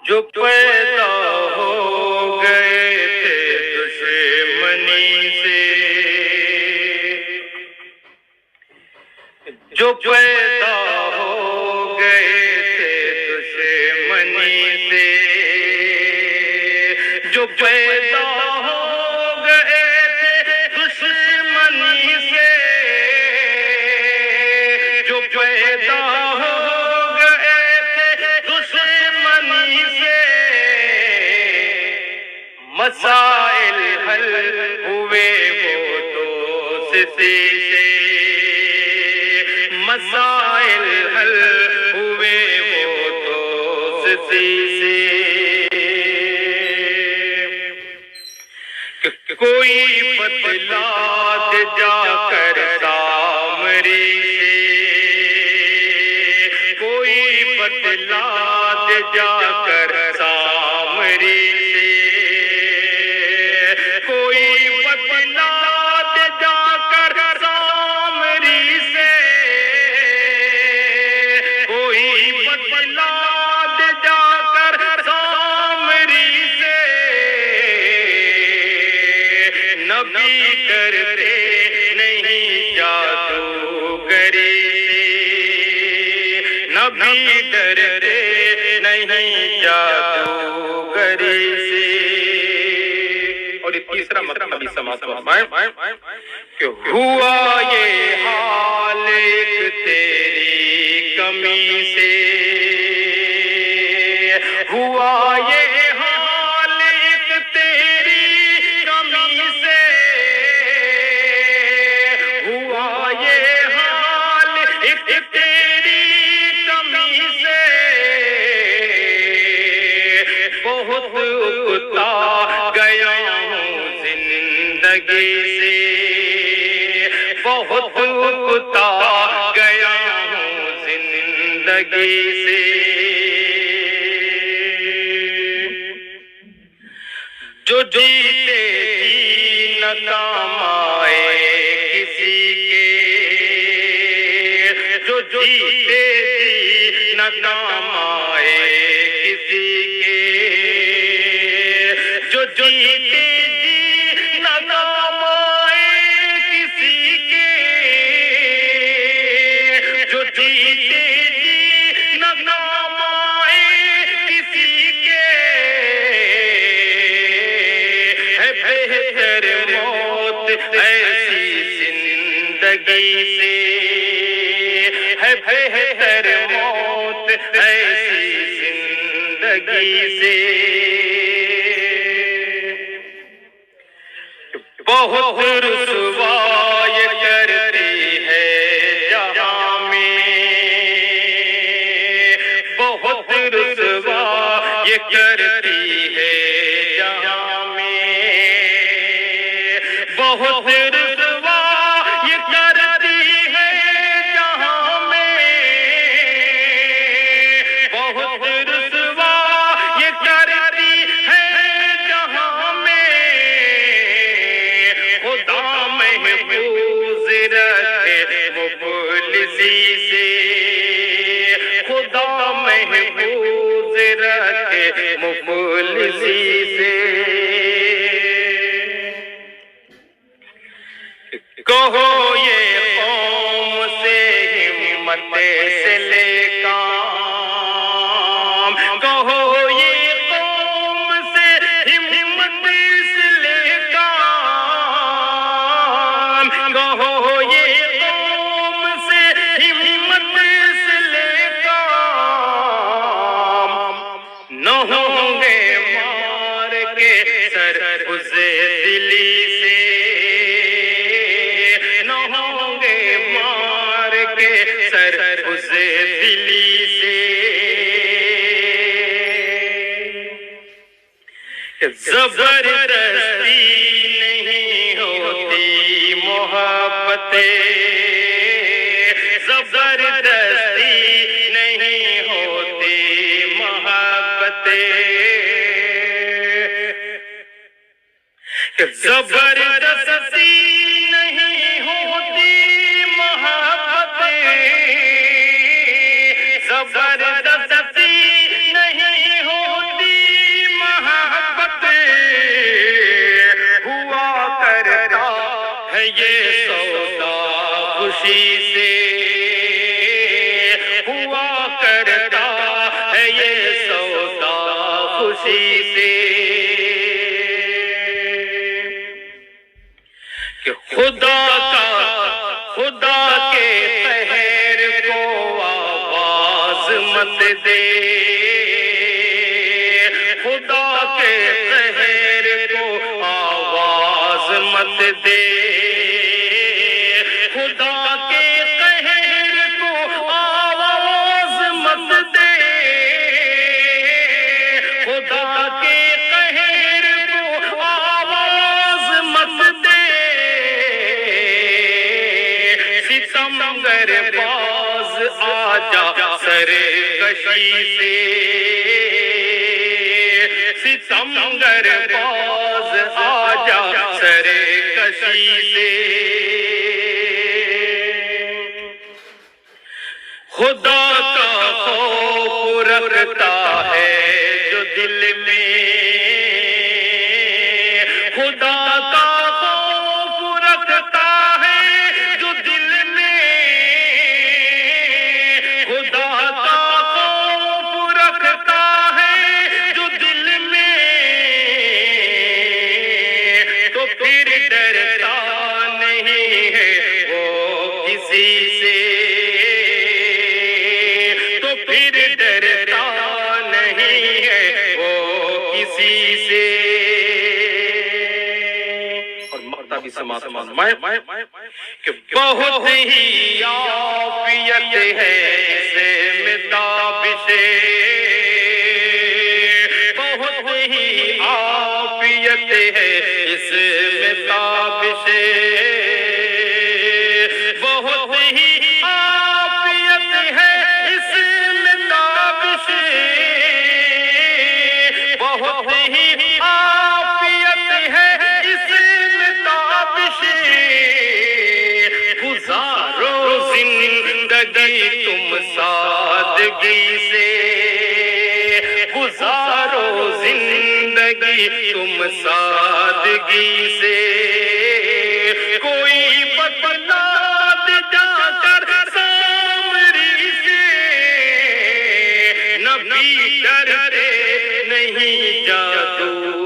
جو پیدا ہو گئے تھے دشمنی سے، جو پیدا ہو گئے تھے دشمنی سے، جو پیدا ہو گئے تھے دشمنی سے، جو پیدا ہو گئے تھے دشمنی سے، مسائل حل ہوئے وہ دوستی سے، مسائل حل ہوئے وہ دوستی سے، کوئی بتلا دے جا کر سامری سے، کوئی بتلا دے جا کر سامری سے، کوئی بتلا دے جا کر سامری سے، کوئی بتلا دے جا کر سامری سے، نبی ڈرتے نہیں جادوگری سے، نبی ڈرتے نہیں جادوگری سے۔ اور یہ تیسرا مطلب بھی سماعت فرمائیں کہ ہوا یہ حال ایک تیری کمی سے، ہوا یہ حال ایک تیری کمی سے، ہوا یہ حال ایک تیری کمی سے، بہت اکتا گیا ہوں زندگی سے، بہت اکتا گیا ہوں زندگی سے، جو جیتے جی نہ کام آئے کسی کے، جو جیتے جی نہ کام آئے کسی کے، جو جیتے جی نہ کام آئے کسی کے، جو جیتے جی نہ کام آئے کسی کے، ہے بہتر موت ایسی زندگی سے، ہے بہتر موت ایسی زندگی سے، بہت رسوائی کرتی ہے جہاں میں، بہت رسوائی کرتی ہے جہاں میں، بہت رسوائی کرتی ہے جہاں میں، بہت رسوائی کرتی ہے جہاں میں، خدا محفوظ رکھے مفلسی سے، خدا محفوظ رکھے مفلسی سے، کہو یہ قوم سے ہمت سے لے کام، کہو یہ قوم سے ہمت سے لے کام، کہو یہ قوم سے ہمت سے لے کام، نہ ہوں گے مار کے سر اس دلی سے، نہ ہوں گے مار کے سر اس دلی سے، زبردستی نہیں ہوتی محبتیں، زبردستی نہیں ہوتی محبتیں، زبردستی نہیں ہوتی محبتیں، زبردستی نہیں ہوتی یہ سودا خوشی سے ہوا کرتا ہے، یہ سودا خوشی سے کہ خدا کے قہر کو آواز مت دے، خدا کے قہر کو آواز مت دے، خدا کے قہر کو آواز مت دے، خدا کے قہر کو آواز مت دے، ستمگر باز آجا سرکشی سے، ستمگر باز آجا سرکشی سے، خدا کا خوف رکھتا ہے جو دل میں، خدا کا خوف رکھتا ہے جو دل میں، خدا کا خوف رکھتا ہے جو دل میں، تو پھر ڈرتا نہیں ہے وہ کسی سے، تو پھر ڈرتا نہیں ہے وہ کسی سے۔ اور مقطع بھی سماعت فرمائیں کہ بہت ہی عافیت ہے اس میں تابش، بہت ہی عافیت ہے اس میں تابش، بہت ہی عافیت ہے اس میں تابش، بہت ہی عافیت ہے اس میں تابش، گزارو زندگی تم سادگی سے، گزارو زندگی تم سادگی سے، کوئی بتلاد جا کر سامری سے، نبی ڈرتے نہیں جادو